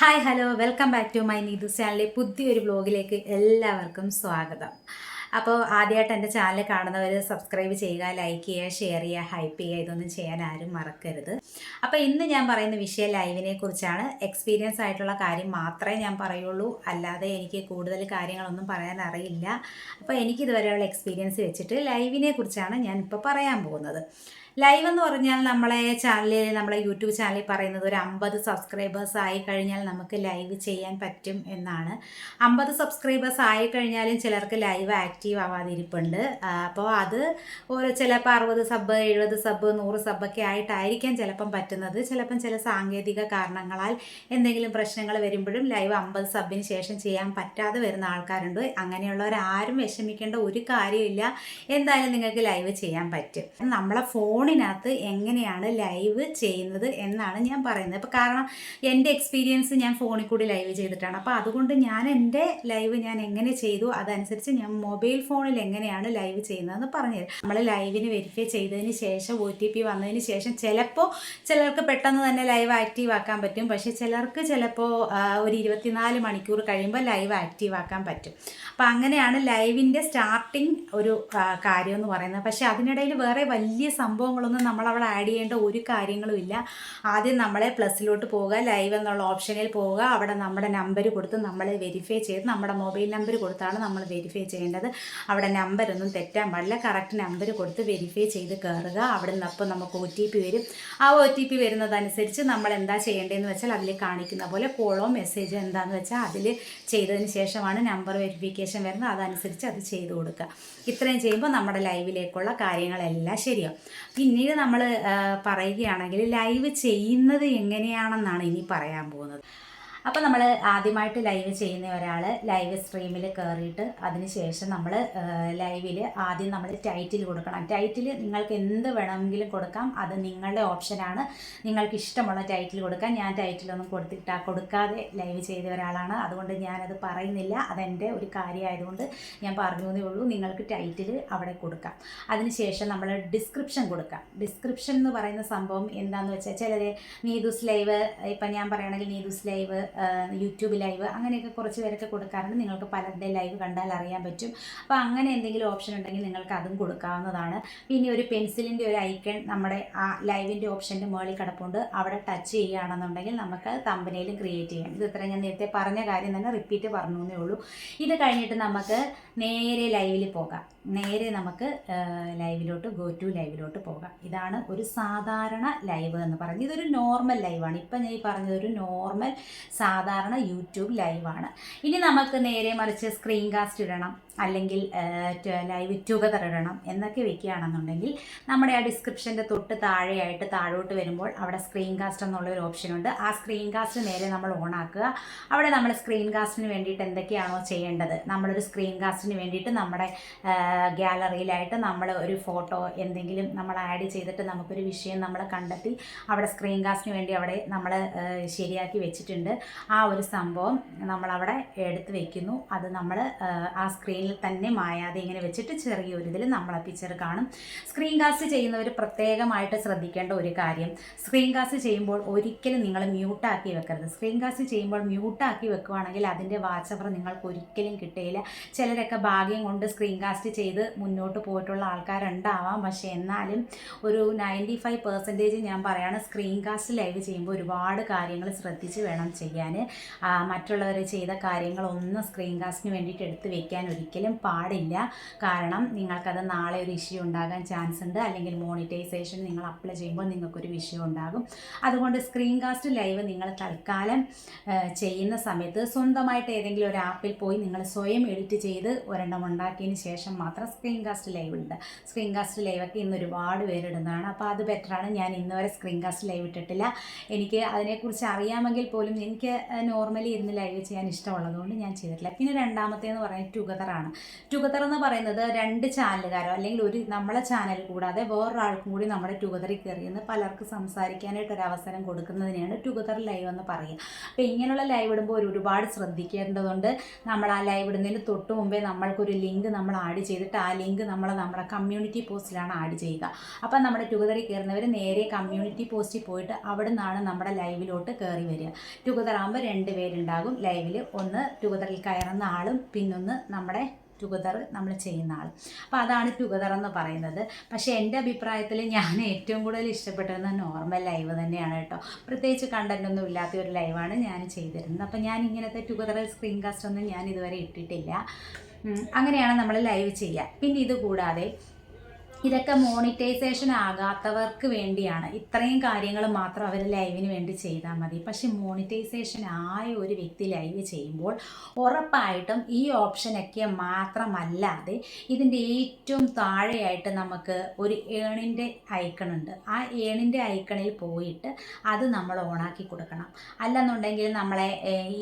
Hi hello welcome back to my Neethu ചാനലിലെ പുതിയൊരു വ്ലോഗിലേക്ക് എല്ലാവർക്കും സ്വാഗതം. അപ്പോൾ ആദ്യമായിട്ട് എൻ്റെ ചാനൽ കാണുന്നവർ സബ്സ്ക്രൈബ് ചെയ്യുക, ലൈക്ക് ചെയ്യുക, ഷെയർ ചെയ്യുക, ഹൈപ്പ് ചെയ്യുക, ഇതൊന്നും ചെയ്യാൻ ആരും മറക്കരുത്. അപ്പോൾ ഇന്ന് ഞാൻ പറയുന്ന വിഷയം ലൈവിനെ കുറിച്ചാണ്. എക്സ്പീരിയൻസ് ആയിട്ടുള്ള കാര്യം മാത്രമേ ഞാൻ പറയുള്ളൂ, അല്ലാതെ എനിക്ക് കൂടുതൽ കാര്യങ്ങളൊന്നും പറയാൻ അറിയില്ല. അപ്പോൾ എനിക്കിതുവരെയുള്ള എക്സ്പീരിയൻസ് വെച്ചിട്ട് ലൈവിനെ കുറിച്ചാണ് ഞാനിപ്പോൾ പറയാൻ പോകുന്നത്. ലൈവ് എന്ന് പറഞ്ഞാൽ നമ്മളെ യൂട്യൂബ് ചാനലിൽ പറയുന്നത് ഒരു 50 സബ്സ്ക്രൈബേഴ്സ് ആയി കഴിഞ്ഞാൽ നമുക്ക് ലൈവ് ചെയ്യാൻ പറ്റും എന്നാണ്. 50 സബ്സ്ക്രൈബേഴ്സ് ആയി കഴിഞ്ഞാലും ചിലർക്ക് ലൈവ് ആക്റ്റീവ് ആവാതിരിപ്പുണ്ട്. അപ്പോൾ അത് ചിലപ്പോൾ 60 സബ്, 70 സബ്, 100 സബ്ബൊക്കെ ആയിട്ടായിരിക്കാം ചിലപ്പം പറ്റുന്നത്. ചിലപ്പം ചില സാങ്കേതിക കാരണങ്ങളാൽ എന്തെങ്കിലും പ്രശ്നങ്ങൾ വരുമ്പോഴും ലൈവ് 50 സബിന് ശേഷം ചെയ്യാൻ പറ്റാതെ വരുന്ന ആൾക്കാരുണ്ട്. അങ്ങനെയുള്ളവരാരും വിഷമിക്കേണ്ട ഒരു കാര്യമില്ല. എന്തായാലും നിങ്ങൾക്ക് ലൈവ് ചെയ്യാൻ പറ്റും. നമ്മളെ ഫോണിനകത്ത് എങ്ങനെയാണ് ലൈവ് ചെയ്യുന്നത് എന്നാണ് ഞാൻ പറയുന്നത്. അപ്പോൾ കാരണം എൻ്റെ എക്സ്പീരിയൻസ് ഞാൻ ഫോണിൽ കൂടി ലൈവ് ചെയ്തിട്ടാണ്. അപ്പോൾ അതുകൊണ്ട് ഞാൻ എൻ്റെ ലൈവ് ഞാൻ എങ്ങനെ ചെയ്തു അതനുസരിച്ച് ഞാൻ മൊബൈൽ ഫോണിൽ എങ്ങനെയാണ് ലൈവ് ചെയ്യുന്നതെന്ന് പറഞ്ഞുതരാം. നമ്മൾ ലൈവിന് വെരിഫൈ ചെയ്തതിന് ശേഷം OTP വന്നതിന് ശേഷം ചിലപ്പോൾ ചിലർക്ക് പെട്ടെന്ന് തന്നെ ലൈവ് ആക്റ്റീവ് ആക്കാൻ പറ്റും. പക്ഷേ ചിലപ്പോൾ ഒരു 24 മണിക്കൂർ കഴിയുമ്പോൾ ലൈവ് ആക്റ്റീവ് ആക്കാൻ പറ്റും. അപ്പോൾ അങ്ങനെയാണ് ലൈവിൻ്റെ സ്റ്റാർട്ടിങ് ഒരു കാര്യം എന്ന് പറയുന്നത്. പക്ഷേ അതിനിടയിൽ വേറെ വലിയ സംഭവങ്ങളൊന്നും നമ്മളവിടെ ആഡ് ചെയ്യേണ്ട ഒരു കാര്യങ്ങളും ഇല്ല. ആദ്യം നമ്മളെ പ്ലസ്സിലോട്ട് പോവുക, ലൈവ് എന്നുള്ള ഓപ്ഷനിൽ പോവുക, അവിടെ നമ്മുടെ നമ്പർ കൊടുത്ത് നമ്മൾ വെരിഫൈ ചെയ്ത്, നമ്മുടെ മൊബൈൽ നമ്പർ കൊടുത്താണ് നമ്മൾ വെരിഫൈ ചെയ്യേണ്ടത്. അവിടെ നമ്പരൊന്നും തെറ്റാൻ പാടില്ല. കറക്റ്റ് നമ്പർ കൊടുത്ത് വെരിഫൈ ചെയ്ത് കയറുക. അവിടെ നിന്ന് അപ്പോൾ നമുക്ക് OTP വരും. ആ OTP വരുന്നതനുസരിച്ച് നമ്മൾ എന്താ ചെയ്യേണ്ടതെന്ന് വെച്ചാൽ അതിൽ കാണിക്കുന്ന പോലെ കോളോ മെസ്സേജോ എന്താണെന്ന് വെച്ചാൽ അതിൽ ചെയ്തതിന് ശേഷമാണ് നമ്പർ വെരിഫിക്കേഷൻ വരുന്നത്. അതനുസരിച്ച് അത് ചെയ്ത് കൊടുക്കുക. ഇത്രയും ചെയ്യുമ്പോൾ നമ്മുടെ ലൈവിലേക്കുള്ള കാര്യങ്ങളെല്ലാം ശരിയാവും. പിന്നീട് നമ്മൾ പറയുകയാണെങ്കിൽ ലൈവ് ചെയ്യുന്നത് എങ്ങനെയാണെന്നാണ് ഇനി പറയാൻ പോകുന്നത്. അപ്പോൾ നമ്മൾ ആദ്യമായിട്ട് ലൈവ് ചെയ്യുന്ന ഒരാൾ ലൈവ് സ്ട്രീമിൽ കയറിയിട്ട് അതിന് ശേഷം നമ്മൾ ലൈവിൽ ആദ്യം നമ്മൾ ടൈറ്റിൽ കൊടുക്കണം. ടൈറ്റിൽ നിങ്ങൾക്ക് എന്ത് വേണമെങ്കിലും കൊടുക്കാം, അത് നിങ്ങളുടെ ഓപ്ഷനാണ്. നിങ്ങൾക്ക് ഇഷ്ടമുള്ള ടൈറ്റിൽ കൊടുക്കാം. ഞാൻ ടൈറ്റിലൊന്നും കൊടുക്കാതെ ലൈവ് ചെയ്ത ഒരാളാണ്, അതുകൊണ്ട് ഞാനത് പറയുന്നില്ല. അതെൻ്റെ ഒരു കാര്യമായതുകൊണ്ട് ഞാൻ പറഞ്ഞതേ ഉള്ളൂ. നിങ്ങൾക്ക് ടൈറ്റിൽ അവിടെ കൊടുക്കാം. അതിനുശേഷം നമ്മൾ ഡിസ്ക്രിപ്ഷൻ കൊടുക്കാം. ഡിസ്ക്രിപ്ഷൻ എന്ന് പറയുന്ന സംഭവം എന്താണെന്ന് വെച്ചാൽ ചിലർ നീതൂസ് ലൈവ്, ഇപ്പം ഞാൻ പറയുകയാണെങ്കിൽ നീതൂസ് ലൈവ്, യൂട്യൂബ് ലൈവ്, അങ്ങനെയൊക്കെ കുറച്ച് പേരൊക്കെ കൊടുക്കാറുണ്ട്. നിങ്ങൾക്ക് പലരുടെ ലൈവ് കണ്ടാൽ അറിയാൻ പറ്റും. അപ്പോൾ അങ്ങനെ എന്തെങ്കിലും ഓപ്ഷൻ ഉണ്ടെങ്കിൽ നിങ്ങൾക്ക് അതും കൊടുക്കാവുന്നതാണ്. പിന്നെ ഒരു പെൻസിലിൻ്റെ ഒരു ഐക്കൺ നമ്മുടെ ആ ലൈവിൻ്റെ ഓപ്ഷൻ്റെ മുകളിൽ കിടപ്പുണ്ട്. അവിടെ ടച്ച് ചെയ്യുകയാണെന്നുണ്ടെങ്കിൽ നമുക്ക് തമ്പനെയിലും ക്രിയേറ്റ് ചെയ്യാം. ഇത് ഇത്ര ഞാൻ നേരത്തെ പറഞ്ഞ കാര്യം തന്നെ റിപ്പീറ്റ് പറഞ്ഞു എന്നേ ഉള്ളൂ. ഇത് കഴിഞ്ഞിട്ട് നമുക്ക് നേരെ ലൈവിൽ പോകാം. നേരെ നമുക്ക് ലൈവിലോട്ട് ഗോ ടു ലൈവിലോട്ട് പോകാം. ഇതാണ് ഒരു സാധാരണ ലൈവ് എന്ന് പറയുന്നത്. ഇതൊരു നോർമൽ ലൈവാണ്. ഇപ്പം ഞാൻ ഈ പറഞ്ഞതൊരു നോർമൽ സാധാരണ യൂട്യൂബ് ലൈവാണ്. ഇനി നമുക്ക് നേരെ മറിച്ച് സ്ക്രീൻ കാസ്റ്റ് ഇടണം, അല്ലെങ്കിൽ ലൈവ് ടുഗദർ ഇടണം എന്നൊക്കെ വെക്കുകയാണെന്നുണ്ടെങ്കിൽ നമ്മുടെ ആ ഡിസ്ക്രിപ്ഷൻ്റെ തൊട്ട് താഴെയായിട്ട് താഴോട്ട് വരുമ്പോൾ അവിടെ സ്ക്രീൻ കാസ്റ്റ് എന്നുള്ളൊരു ഓപ്ഷനുണ്ട്. ആ സ്ക്രീൻ കാസ്റ്റ് നേരെ നമ്മൾ ഓൺ ആക്കുക. അവിടെ നമ്മൾ സ്ക്രീൻ കാസ്റ്റിന് വേണ്ടിയിട്ട് എന്തൊക്കെയാണോ ചെയ്യേണ്ടത്, നമ്മളൊരു സ്ക്രീൻ കാസ്റ്റിന് വേണ്ടിയിട്ട് നമ്മുടെ ഗ്യാലറിയിലായിട്ട് നമ്മൾ ഒരു ഫോട്ടോ എന്തെങ്കിലും നമ്മൾ ആഡ് ചെയ്തിട്ട് നമുക്കൊരു വിഷയം നമ്മൾ കണ്ടെത്തി അവിടെ സ്ക്രീൻ കാസ്റ്റിന് വേണ്ടി അവിടെ നമ്മൾ ശരിയാക്കി വെച്ചിട്ടുണ്ട്. ആ ഒരു സംഭവം നമ്മളവിടെ എടുത്ത് വയ്ക്കുന്നു. അത് നമ്മൾ ആ സ്ക്രീനിൽ തന്നെ മായാതെ ഇങ്ങനെ വെച്ചിട്ട് ചെറിയൊരു ഇതിൽ നമ്മളെ പിക്ചർ കാണും. സ്ക്രീൻ കാസ്റ്റ് ചെയ്യുന്നവർ പ്രത്യേകമായിട്ട് ശ്രദ്ധിക്കേണ്ട ഒരു കാര്യം, സ്ക്രീൻ കാസ്റ്റ് ചെയ്യുമ്പോൾ ഒരിക്കലും നിങ്ങൾ മ്യൂട്ടാക്കി വെക്കരുത്. സ്ക്രീൻ കാസ്റ്റ് ചെയ്യുമ്പോൾ മ്യൂട്ടാക്കി വെക്കുകയാണെങ്കിൽ അതിൻ്റെ വാച്ച് അവർ നിങ്ങൾക്ക് ഒരിക്കലും കിട്ടുകയില്ല. ചിലരൊക്കെ ഭാഗ്യം കൊണ്ട് സ്ക്രീൻ കാസ്റ്റ് ചെയ്ത് മുന്നോട്ട് പോയിട്ടുള്ള ആൾക്കാരുണ്ടാവാം. പക്ഷേ എന്നാലും ഒരു 95% ഞാൻ പറയുകയാണ്, സ്ക്രീൻ കാസ്റ്റ് ലൈവ് ചെയ്യുമ്പോൾ ഒരുപാട് കാര്യങ്ങൾ ശ്രദ്ധിച്ച് വേണം ചെയ്യാൻ. മറ്റുള്ളവർ ചെയ്ത കാര്യങ്ങളൊന്നും സ്ക്രീൻ കാസ്റ്റിന് വേണ്ടിയിട്ട് എടുത്ത് വെക്കാൻ ഒരിക്കലും പാടില്ല. കാരണം നിങ്ങൾക്കത് നാളെ ഒരു ഇഷ്യൂ ഉണ്ടാകാൻ ചാൻസ് ഉണ്ട്, അല്ലെങ്കിൽ മോണിറ്റൈസേഷൻ നിങ്ങൾ അപ്ലൈ ചെയ്യുമ്പോൾ നിങ്ങൾക്കൊരു വിഷയം ഉണ്ടാകും. അതുകൊണ്ട് സ്ക്രീൻ കാസ്റ്റ് ലൈവ് നിങ്ങൾ തൽക്കാലം ചെയ്യുന്ന സമയത്ത് സ്വന്തമായിട്ട് ഏതെങ്കിലും ഒരു ആപ്പിൽ പോയി നിങ്ങൾ സ്വയം എഡിറ്റ് ചെയ്ത് ഒരെണ്ണം ഉണ്ടാക്കിയതിന് ശേഷം മാത്രം സ്ക്രീൻ കാസ്റ്റ് ലൈവ് ഉണ്ട്. സ്ക്രീൻ കാസ്റ്റ് ലൈവൊക്കെ ഇന്ന് ഒരുപാട് പേരിടുന്നതാണ്. അപ്പോൾ അത് ബെറ്ററാണ്. ഞാൻ ഇന്നുവരെ സ്ക്രീൻ കാസ്റ്റ് ലൈവ് ഇട്ടിട്ടില്ല. എനിക്ക് അതിനെക്കുറിച്ച് അറിയാമെങ്കിൽ പോലും എനിക്ക് നോർമലി ഇരുന്ന് ലൈവ് ചെയ്യാൻ ഇഷ്ടമുള്ളതുകൊണ്ട് ഞാൻ ചെയ്തിട്ടില്ല. പിന്നെ രണ്ടാമത്തേന്ന് പറയുന്നത് ടുഗദറാണ്. ടുഗദർ എന്ന് പറയുന്നത് 2 ചാനലുകാരോ അല്ലെങ്കിൽ ഒരു നമ്മളെ ചാനൽ കൂടാതെ വേറൊരാൾക്കും കൂടി നമ്മുടെ ടുഗദറിൽ കയറിയെന്ന് പലർക്ക് സംസാരിക്കാനായിട്ടൊരു അവസരം കൊടുക്കുന്നതിനെയാണ് ടുഗദർ ലൈവ് എന്ന് പറയുക. അപ്പോൾ ഇങ്ങനെയുള്ള ലൈവ് ഇടുമ്പോൾ ഒരുപാട് ശ്രദ്ധിക്കേണ്ടതുണ്ട്. നമ്മൾ ആ ലൈവ് ഇടുന്നതിന് തൊട്ട് മുമ്പേ നമ്മൾക്കൊരു ലിങ്ക് നമ്മൾ ആഡ് ചെയ്തിട്ട് ആ ലിങ്ക് നമ്മുടെ കമ്മ്യൂണിറ്റി പോസ്റ്റിലാണ് ആഡ് ചെയ്യുക. അപ്പോൾ നമ്മുടെ ടുഗദറിൽ കയറുന്നവർ നേരെ കമ്മ്യൂണിറ്റി പോസ്റ്റിൽ പോയിട്ട് അവിടെ നിന്നാണ് നമ്മുടെ ലൈവിലോട്ട് കയറി വരിക. ടുഗദർ ആകുമ്പോൾ 2 പേരുണ്ടാകും ലൈവിൽ. ഒന്ന് ടുഗദറിൽ കയറുന്ന ആളും പിന്നൊന്ന് നമ്മുടെ ടുഗദർ നമ്മൾ ചെയ്യുന്ന ആൾ. അപ്പോൾ അതാണ് ടുഗദർ എന്ന് പറയുന്നത്. പക്ഷേ എൻ്റെ അഭിപ്രായത്തിൽ ഞാൻ ഏറ്റവും കൂടുതൽ ഇഷ്ടപ്പെട്ടത് നോർമൽ ലൈവ് തന്നെയാണ് കേട്ടോ. പ്രത്യേകിച്ച് കണ്ടൻറ്റൊന്നും ഇല്ലാത്ത ഒരു ലൈവാണ് ഞാൻ ചെയ്തിരുന്നത്. അപ്പോൾ ഞാൻ ഇങ്ങനത്തെ ടുഗദർ സ്ക്രീൻ കാസ്റ്റ് ഒന്നും ഞാൻ ഇതുവരെ ഇട്ടിട്ടില്ല. അങ്ങനെയാണ് നമ്മൾ ലൈവ് ചെയ്യുക. പിന്നെ ഇത് കൂടാതെ ഇതൊക്കെ മോണിറ്റൈസേഷൻ ആകാത്തവർക്ക് വേണ്ടിയാണ്. ഇത്രയും കാര്യങ്ങൾ മാത്രം അവർ ലൈവിന് വേണ്ടി ചെയ്താൽ മതി. പക്ഷെ മോണിറ്റൈസേഷൻ ആയ ഒരു വ്യക്തി ലൈവ് ചെയ്യുമ്പോൾ ഉറപ്പായിട്ടും ഈ ഓപ്ഷനൊക്കെ മാത്രമല്ലാതെ ഇതിൻ്റെ ഏറ്റവും താഴെയായിട്ട് നമുക്ക് ഒരു ഏണിൻ്റെ ഐക്കണുണ്ട്. ആ ഏണിൻ്റെ ഐക്കണിൽ പോയിട്ട് അത് നമ്മൾ ഓണാക്കി കൊടുക്കണം. അല്ലെന്നുണ്ടെങ്കിൽ നമ്മളെ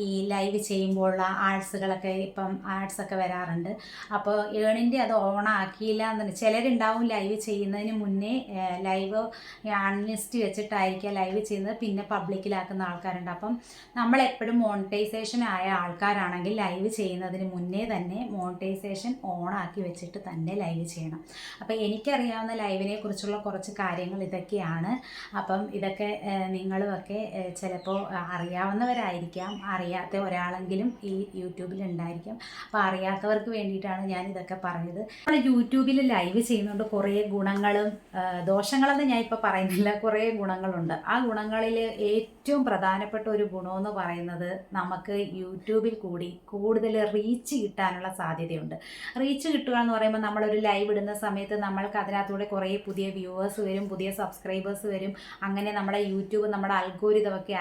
ഈ ലൈവ് ചെയ്യുമ്പോഴുള്ള ആഡ്സുകളൊക്കെ ഇപ്പം ആഡ്സൊക്കെ വരാറുണ്ട്. അപ്പോൾ ഏണിൻ്റെ അത് ഓണാക്കിയില്ല എന്നുണ്ടെങ്കിൽ ചിലരുണ്ടാവും ലൈവ് ചെയ്യുന്നതിന് മുന്നേ ലൈവ് അൺലിസ്റ്റ് വെച്ചിട്ടായിരിക്കുക ലൈവ് ചെയ്യുന്നത്, പിന്നെ പബ്ലിക്കിലാക്കുന്ന ആൾക്കാരുണ്ട്. അപ്പം നമ്മളെപ്പോഴും മോണിറ്റൈസേഷൻ ആയ ആൾക്കാരാണെങ്കിൽ ലൈവ് ചെയ്യുന്നതിന് മുന്നേ തന്നെ മോണിറ്റൈസേഷൻ ഓണാക്കി വെച്ചിട്ട് തന്നെ ലൈവ് ചെയ്യണം. അപ്പം എനിക്കറിയാവുന്ന ലൈവിനെ കുറിച്ചുള്ള കുറച്ച് കാര്യങ്ങൾ ഇതൊക്കെയാണ്. അപ്പം ഇതൊക്കെ നിങ്ങളുമൊക്കെ ചിലപ്പോൾ അറിയാവുന്നവരായിരിക്കാം, അറിയാത്ത ഒരാളെങ്കിലും ഈ യൂട്യൂബിൽ ഉണ്ടായിരിക്കും. അപ്പോൾ അറിയാത്തവർക്ക് വേണ്ടിയിട്ടാണ് ഞാൻ ഇതൊക്കെ പറഞ്ഞത്. നമ്മൾ യൂട്യൂബിൽ ലൈവ് ചെയ്യുന്നതുകൊണ്ട് കുറേ ഗുണങ്ങളും ദോഷങ്ങളെന്ന് ഞാൻ ഇപ്പോൾ പറയുന്നില്ല, കുറേ ഗുണങ്ങളുണ്ട്. ആ ഗുണങ്ങളിൽ ഏറ്റവും പ്രധാനപ്പെട്ട ഒരു ഗുണമെന്ന് പറയുന്നത് നമുക്ക് യൂട്യൂബിൽ കൂടി കൂടുതൽ റീച്ച് കിട്ടാനുള്ള സാധ്യതയുണ്ട്. റീച്ച് കിട്ടുക എന്ന് പറയുമ്പോൾ നമ്മളൊരു ലൈവ് ഇടുന്ന സമയത്ത് നമ്മൾക്ക് അതിനകത്തൂടെ കുറേ പുതിയ വ്യൂവേഴ്സ് വരും, പുതിയ സബ്സ്ക്രൈബേഴ്സ് വരും. അങ്ങനെ നമ്മുടെ യൂട്യൂബ് നമ്മുടെ അൽഗോരിതമൊക്കെ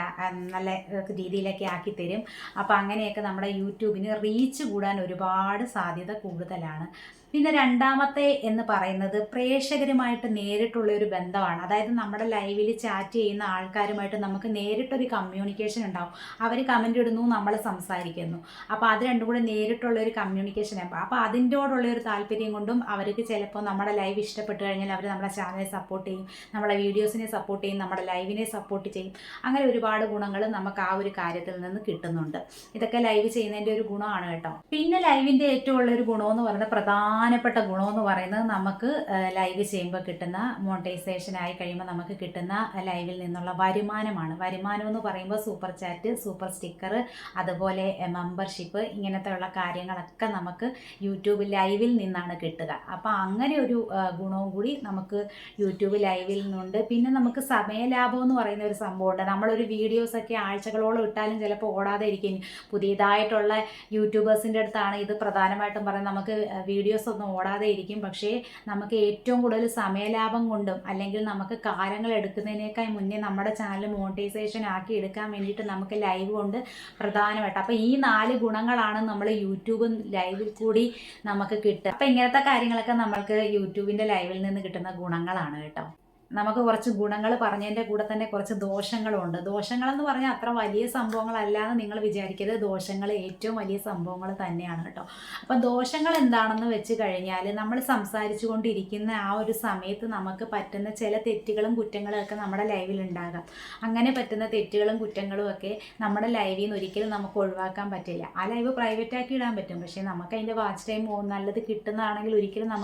നല്ല രീതിയിലൊക്കെ ആക്കി തരും. അപ്പോൾ അങ്ങനെയൊക്കെ നമ്മുടെ യൂട്യൂബിന് റീച്ച് കൂടാൻ ഒരുപാട് സാധ്യത കൂടുതലാണ്. പിന്നെ രണ്ടാമത്തെ എന്ന് പറയുന്നത് പ്രേക്ഷകരുമായിട്ട് നേരിട്ടുള്ള ഒരു ബന്ധമാണ്. അതായത് നമ്മുടെ ലൈവിൽ ചാറ്റ് ചെയ്യുന്ന ആൾക്കാരുമായിട്ട് നമുക്ക് നേരിട്ടൊരു കമ്മ്യൂണിക്കേഷൻ ഉണ്ടാവും. അവർ കമൻ്റ് ഇടുന്നു, നമ്മൾ സംസാരിക്കുന്നു. അപ്പോൾ അത് രണ്ടും കൂടെ നേരിട്ടുള്ളൊരു കമ്മ്യൂണിക്കേഷൻ ആകും. അപ്പോൾ അതിൻ്റോടുള്ളൊരു താല്പര്യം കൊണ്ടും അവർക്ക് ചിലപ്പോൾ നമ്മുടെ ലൈവ് ഇഷ്ടപ്പെട്ട് കഴിഞ്ഞാൽ അവർ നമ്മുടെ ചാനലിനെ സപ്പോർട്ട് ചെയ്യും, നമ്മുടെ വീഡിയോസിനെ സപ്പോർട്ട് ചെയ്യും, നമ്മുടെ ലൈവിനെ സപ്പോർട്ട് ചെയ്യും. അങ്ങനെ ഒരുപാട് ഗുണങ്ങൾ നമുക്ക് ആ ഒരു കാര്യത്തിൽ നിന്ന് കിട്ടുന്നുണ്ട്. ഇതൊക്കെ ലൈവ് ചെയ്യുന്നതിൻ്റെ ഒരു ഗുണമാണ് കേട്ടോ. പിന്നെ ലൈവിൻ്റെ ഏറ്റവും ഉള്ളൊരു ഗുണമെന്ന് പറയുന്നത് പ്രധാനപ്പെട്ട ഗുണമെന്ന് പറയുന്നത് നമുക്ക് ലൈവ് ചെയ്യുമ്പോൾ കിട്ടുന്ന മോണിറ്റൈസേഷൻ ആയി കഴിയുമ്പോൾ നമുക്ക് കിട്ടുന്ന ലൈവിൽ നിന്നുള്ള വരുമാനമാണ്. വരുമാനം എന്ന് പറയുമ്പോൾ സൂപ്പർ ചാറ്റ്, സൂപ്പർ സ്റ്റിക്കർ, അതുപോലെ മെമ്പർഷിപ്പ്, ഇങ്ങനത്തെ ഉള്ള കാര്യങ്ങളൊക്കെ നമുക്ക് യൂട്യൂബ് ലൈവിൽ നിന്നാണ് കിട്ടുക. അപ്പോൾ അങ്ങനെ ഒരു ഗുണവും കൂടി നമുക്ക് യൂട്യൂബ് ലൈവിൽ നിന്നുണ്ട്. പിന്നെ നമുക്ക് സമയലാഭം എന്ന് പറയുന്ന ഒരു സംഭവമുണ്ട്. നമ്മളൊരു വീഡിയോസൊക്കെ ആഴ്ചകളോളം ഇട്ടാലും ചിലപ്പോൾ ഓടാതെ ഇരിക്കും. പുതിയതായിട്ടുള്ള യൂട്യൂബേഴ്സിൻ്റെ അടുത്താണ് ഇത് പ്രധാനമായിട്ടും പറയുന്നത്. നമുക്ക് വീഡിയോസ് ഒന്നും ഓടാതെ ഇരിക്കും. പക്ഷേ നമുക്ക് ഏറ്റവും കൂടുതൽ സമയലാഭം കൊണ്ടും അല്ലെങ്കിൽ നമുക്ക് കാലങ്ങൾ എടുക്കുന്നതിനേക്കാൾ മുന്നേ നമ്മുടെ ചാനൽ മോണിറ്റൈസേഷൻ ആക്കി എടുക്കാൻ വേണ്ടിയിട്ട് നമുക്ക് ലൈവ് കൊണ്ട് പ്രധാനമായിട്ട്. അപ്പോൾ ഈ 4 ഗുണങ്ങളാണ് നമ്മൾ യൂട്യൂബ് ലൈവിൽ കൂടി നമുക്ക് കിട്ടുക. അപ്പോൾ ഇങ്ങനത്തെ കാര്യങ്ങളൊക്കെ നമ്മൾക്ക് യൂട്യൂബിൻ്റെ ലൈവിൽ നിന്ന് കിട്ടുന്ന ഗുണങ്ങളാണ് കേട്ടോ. നമുക്ക് കുറച്ച് ഗുണങ്ങൾ പറഞ്ഞതിൻ്റെ കൂടെ തന്നെ കുറച്ച് ദോഷങ്ങളുണ്ട്. ദോഷങ്ങളെന്ന് പറഞ്ഞാൽ അത്ര വലിയ സംഭവങ്ങളല്ലാന്ന് നിങ്ങൾ വിചാരിക്കരുത്. ദോഷങ്ങൾ ഏറ്റവും വലിയ സംഭവങ്ങൾ തന്നെയാണ് കേട്ടോ. അപ്പം ദോഷങ്ങൾ എന്താണെന്ന് വെച്ച് കഴിഞ്ഞാൽ നമ്മൾ സംസാരിച്ചു കൊണ്ടിരിക്കുന്ന ആ ഒരു സമയത്ത് നമുക്ക് പറ്റുന്ന ചില തെറ്റുകളും കുറ്റങ്ങളും ഒക്കെ നമ്മുടെ ലൈവിൽ ഉണ്ടാകാം. അങ്ങനെ പറ്റുന്ന തെറ്റുകളും കുറ്റങ്ങളും ഒക്കെ നമ്മുടെ ലൈവിൽ നിന്ന് ഒരിക്കലും നമുക്ക് ഒഴിവാക്കാൻ പറ്റില്ല. ആ ലൈവ് പ്രൈവറ്റ് ആക്കി ഇടാൻ പറ്റും, പക്ഷേ നമുക്ക് അതിൻ്റെ വാച്ച് ടൈം നല്ലത് കിട്ടുന്നതാണെങ്കിൽ ഒരിക്കലും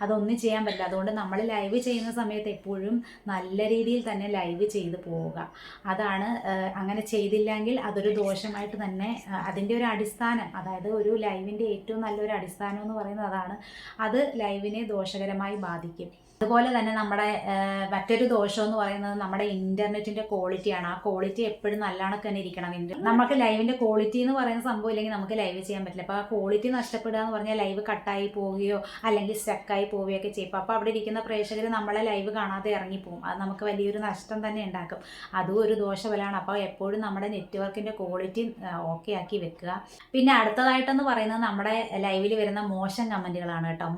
അതൊന്നും ചെയ്യാൻ പറ്റില്ല. അതുകൊണ്ട് നമ്മൾ ലൈവ് ചെയ്യുന്ന സമയത്ത് എപ്പോഴും നല്ല രീതിയിൽ തന്നെ ലൈവ് ചെയ്ത് പോവുക. അതാണ്. അങ്ങനെ ചെയ്തില്ലെങ്കിൽ അതൊരു ദോഷമായിട്ട് തന്നെ അതിൻ്റെ ഒരു അടിസ്ഥാനം, അതായത് ഒരു ലൈവിൻ്റെ ഏറ്റവും നല്ലൊരു അടിസ്ഥാനം എന്ന് പറയുന്നത് അതാണ്. അത് ലൈവിനെ ദോഷകരമായി ബാധിക്കും. അതുപോലെ തന്നെ നമ്മുടെ മറ്റൊരു ദോഷം എന്ന് പറയുന്നത് നമ്മുടെ ഇൻ്റർനെറ്റിൻ്റെ ക്വാളിറ്റിയാണ്. ആ ക്വാളിറ്റി എപ്പോഴും നല്ലവണ്ണം തന്നെ ഇരിക്കണം. നമുക്ക് ലൈവിൻ്റെ ക്വാളിറ്റി എന്ന് പറയുന്ന സംഭവം ഇല്ലെങ്കിൽ നമുക്ക് ലൈവ് ചെയ്യാൻ പറ്റില്ല. അപ്പോൾ ആ ക്വാളിറ്റി നഷ്ടപ്പെടുക എന്ന് പറഞ്ഞാൽ ലൈവ് കട്ടായി പോവുകയോ അല്ലെങ്കിൽ സ്റ്റക്കായി പോവുകയൊക്കെ ചെയ്യും. അപ്പോൾ അവിടെ ഇരിക്കുന്ന പ്രേക്ഷകർ നമ്മളെ ലൈവ് കാണാതെ ഇറങ്ങിപ്പോവും. അത് നമുക്ക് വലിയൊരു നഷ്ടം തന്നെ ഉണ്ടാക്കും. അതും ഒരു ദോഷഫലമാണ്. അപ്പോൾ എപ്പോഴും നമ്മുടെ നെറ്റ്വർക്കിൻ്റെ ക്വാളിറ്റി ഓക്കെ ആക്കി വെക്കുക. പിന്നെ അടുത്തതായിട്ടെന്ന് പറയുന്നത് നമ്മുടെ ലൈവിൽ വരുന്ന മോശം കമൻറ്റുകളാണ് കേട്ടോ.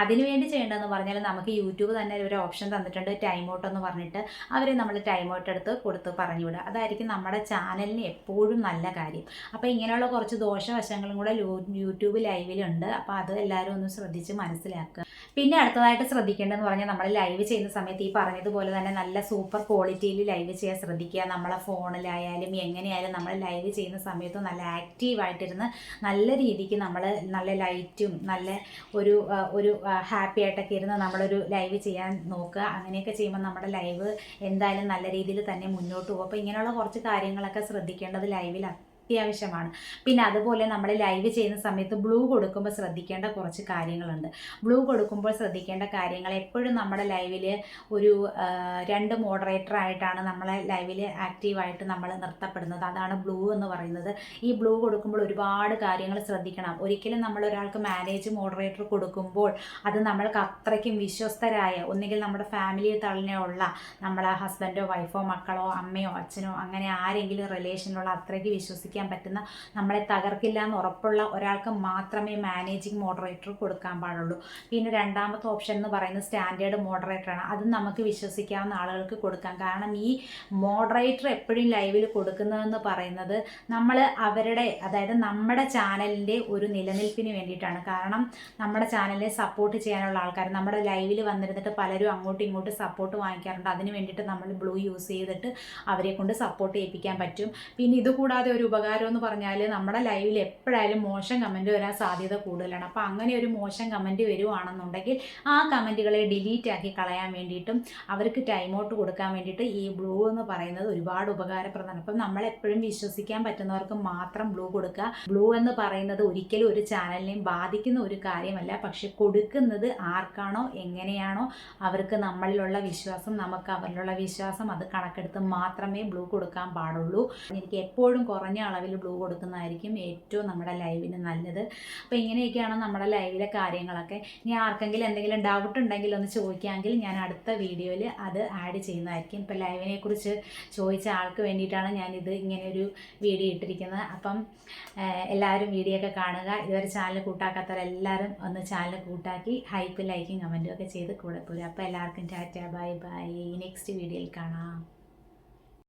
അതിനുവേണ്ടി ചെയ്യേണ്ടതെന്ന് പറഞ്ഞാൽ നമുക്ക് യൂട്യൂബ് തന്നെ ഒരു ഓപ്ഷൻ തന്നിട്ടുണ്ട്, ടൈം ഔട്ട് എന്ന് പറഞ്ഞിട്ട്. അവർ നമ്മൾ ടൈം ഔട്ട് എടുത്ത് കൊടുത്ത് പറഞ്ഞു വിടുക. അതായിരിക്കും നമ്മുടെ ചാനലിന് എപ്പോഴും നല്ല കാര്യം. അപ്പോൾ ഇങ്ങനെയുള്ള കുറച്ച് ദോഷവശങ്ങളും കൂടെ യൂട്യൂബ് ലൈവിലുണ്ട്. അപ്പോൾ അത് എല്ലാവരും ഒന്ന് ശ്രദ്ധിച്ച് മനസ്സിലാക്കുക. പിന്നെ അടുത്തതായിട്ട് ശ്രദ്ധിക്കേണ്ടതെന്ന് പറഞ്ഞാൽ നമ്മൾ ലൈവ് ചെയ്യുന്ന സമയത്ത് ഈ പറഞ്ഞതുപോലെ തന്നെ നല്ല സൂപ്പർ ക്വാളിറ്റിയിൽ ലൈവ് ചെയ്യാൻ ശ്രദ്ധിക്കുക. നമ്മളെ ഫോണിലായാലും എങ്ങനെയായാലും നമ്മൾ ലൈവ് ചെയ്യുന്ന സമയത്ത് നല്ല ആക്റ്റീവായിട്ടിരുന്ന് നല്ല രീതിക്ക് നമ്മൾ നല്ല ലൈറ്റും നല്ല ഒരു ഒരു ഹാപ്പി ആയിട്ടൊക്കെ ഇരുന്ന് നമ്മളൊരു ലൈവ് ചെയ്യാൻ നോക്കുക. അങ്ങനെയൊക്കെ ചെയ്യുമ്പോൾ നമ്മുടെ ലൈവ് എന്തായാലും നല്ല രീതിയിൽ തന്നെ മുന്നോട്ട് പോകും. അപ്പോൾ ഇങ്ങനെയുള്ള കുറച്ച് കാര്യങ്ങളൊക്കെ ശ്രദ്ധിക്കേണ്ടത് ലൈവിൽ അത്യാവശ്യമാണ്. പിന്നെ അതുപോലെ നമ്മൾ ലൈവ് ചെയ്യുന്ന സമയത്ത് ബ്ലൂ കൊടുക്കുമ്പോൾ ശ്രദ്ധിക്കേണ്ട കുറച്ച് കാര്യങ്ങളുണ്ട്. ബ്ലൂ കൊടുക്കുമ്പോൾ ശ്രദ്ധിക്കേണ്ട കാര്യങ്ങൾ എപ്പോഴും നമ്മുടെ ലൈവിൽ ഒരു 2 മോഡറേറ്റർ ആയിട്ടാണ് നമ്മളെ ലൈവിൽ ആക്റ്റീവായിട്ട് നമ്മൾ നിർത്തപ്പെടുന്നത്. അതാണ് ബ്ലൂ എന്ന് പറയുന്നത്. ഈ ബ്ലൂ കൊടുക്കുമ്പോൾ ഒരുപാട് കാര്യങ്ങൾ ശ്രദ്ധിക്കണം. ഒരിക്കലും നമ്മൾ ഒരാൾക്ക് മാനേജ് മോഡറേറ്റർ കൊടുക്കുമ്പോൾ അത് നമ്മൾക്ക് അത്രയ്ക്കും വിശ്വസ്തരായ ഒന്നുകിൽ നമ്മുടെ ഫാമിലിയിൽ തള്ളിയുള്ള നമ്മളെ ഹസ്ബൻഡോ വൈഫോ മക്കളോ അമ്മയോ അച്ഛനോ അങ്ങനെ ആരെങ്കിലും റിലേഷനിലുള്ള അത്രയ്ക്ക് വിശ്വസിക്കാൻ പറ്റുന്ന, നമ്മളെ തകർക്കില്ല എന്ന് ഉറപ്പുള്ള ഒരാൾക്ക് മാത്രമേ മാനേജിങ് മോഡറേറ്റർ കൊടുക്കാൻ പാടുള്ളൂ. പിന്നെ രണ്ടാമത്തെ ഓപ്ഷൻ എന്ന് പറയുന്നത് സ്റ്റാൻഡേർഡ് മോഡറേറ്ററാണ്. അത് നമുക്ക് വിശ്വസിക്കാവുന്ന ആളുകൾക്ക് കൊടുക്കാം. കാരണം ഈ മോഡറേറ്റർ എപ്പോഴും ലൈവിൽ കൊടുക്കുന്നതെന്ന് പറയുന്നത് നമ്മൾ അവരുടെ, അതായത് നമ്മുടെ ചാനലിൻ്റെ ഒരു നിലനിൽപ്പിന് വേണ്ടിയിട്ടാണ്. കാരണം നമ്മുടെ ചാനലിനെ സപ്പോർട്ട് ചെയ്യാനുള്ള ആൾക്കാർ നമ്മുടെ ലൈവിൽ വന്നിരുന്നിട്ട് പലരും അങ്ങോട്ടും ഇങ്ങോട്ടും സപ്പോർട്ട് വാങ്ങിക്കാറുണ്ട്. അതിന് വേണ്ടിയിട്ട് നമ്മൾ ബ്ലൂ യൂസ് ചെയ്തിട്ട് അവരെ കൊണ്ട് സപ്പോർട്ട് ചെയ്യിപ്പിക്കാൻ പറ്റും. പിന്നെ ഇതുകൂടാതെ ഒരു ഉപകാരം എന്ന് പറഞ്ഞാൽ നമ്മുടെ ലൈവിൽ എപ്പോഴായാലും മോശം കമൻറ്റ് വരാൻ സാധ്യത കൂടുതലാണ്. അപ്പോൾ അങ്ങനെ ഒരു മോശം കമൻറ്റ് വരുവാണെന്നുണ്ടെങ്കിൽ ആ കമൻറ്റുകളെ ഡിലീറ്റ് ആക്കി കളയാൻ വേണ്ടിയിട്ടും അവർക്ക് ടൈം ഔട്ട് കൊടുക്കാൻ വേണ്ടിയിട്ട് ഈ ബ്ലൂ എന്ന് പറയുന്നത് ഒരുപാട് ഉപകാരപ്രദമാണ്. അപ്പം നമ്മളെപ്പോഴും വിശ്വസിക്കാൻ പറ്റുന്നവർക്ക് മാത്രം ബ്ലൂ കൊടുക്കുക. ബ്ലൂ എന്ന് പറയുന്നത് ഒരിക്കലും ഒരു ചാനലിനെയും ബാധിക്കുന്ന ഒരു കാര്യമല്ല. പക്ഷെ കൊടുക്കുന്നത് ആർക്കാണോ എങ്ങനെയാണോ അവർക്ക് നമ്മളിലുള്ള വിശ്വാസം, നമുക്ക് അവരിലുള്ള വിശ്വാസം, അത് കണക്കെടുത്ത് മാത്രമേ ബ്ലൂ കൊടുക്കാൻ പാടുള്ളൂ. എനിക്ക് എപ്പോഴും കുറഞ്ഞ അളവിൽ ബ്ലൂ കൊടുക്കുന്നതായിരിക്കും ഏറ്റവും നമ്മുടെ ലൈവിന് നല്ലത്. അപ്പോൾ ഇങ്ങനെയൊക്കെയാണ് നമ്മുടെ ലൈവിലെ കാര്യങ്ങളൊക്കെ. ഇനി ആർക്കെങ്കിലും എന്തെങ്കിലും ഡൗട്ട് ഉണ്ടെങ്കിൽ ഒന്ന് ചോദിക്കാമെങ്കിൽ ഞാൻ അടുത്ത വീഡിയോയിൽ അത് ആഡ് ചെയ്യുന്നതായിരിക്കും. ഇപ്പോൾ ലൈവിനെ കുറിച്ച് ചോദിച്ച ആൾക്ക് വേണ്ടിയിട്ടാണ് ഞാനിത് ഇങ്ങനെ ഒരു വീഡിയോ ഇട്ടിരിക്കുന്നത്. അപ്പം എല്ലാവരും വീഡിയോ ഒക്കെ കാണുക. ഇതുവരെ ചാനൽ കൂട്ടാക്കാത്തവരെല്ലാവരും ഒന്ന് ചാനൽ കൂട്ടാക്കി ഹൈപ്പ് ലൈക്കും കമൻറ്റും ഒക്കെ ചെയ്ത് കൂടെ പോരുക. അപ്പോൾ എല്ലാവർക്കും ടാറ്റ, ബൈ ബൈ. നെക്സ്റ്റ് വീഡിയോയിൽ കാണാം.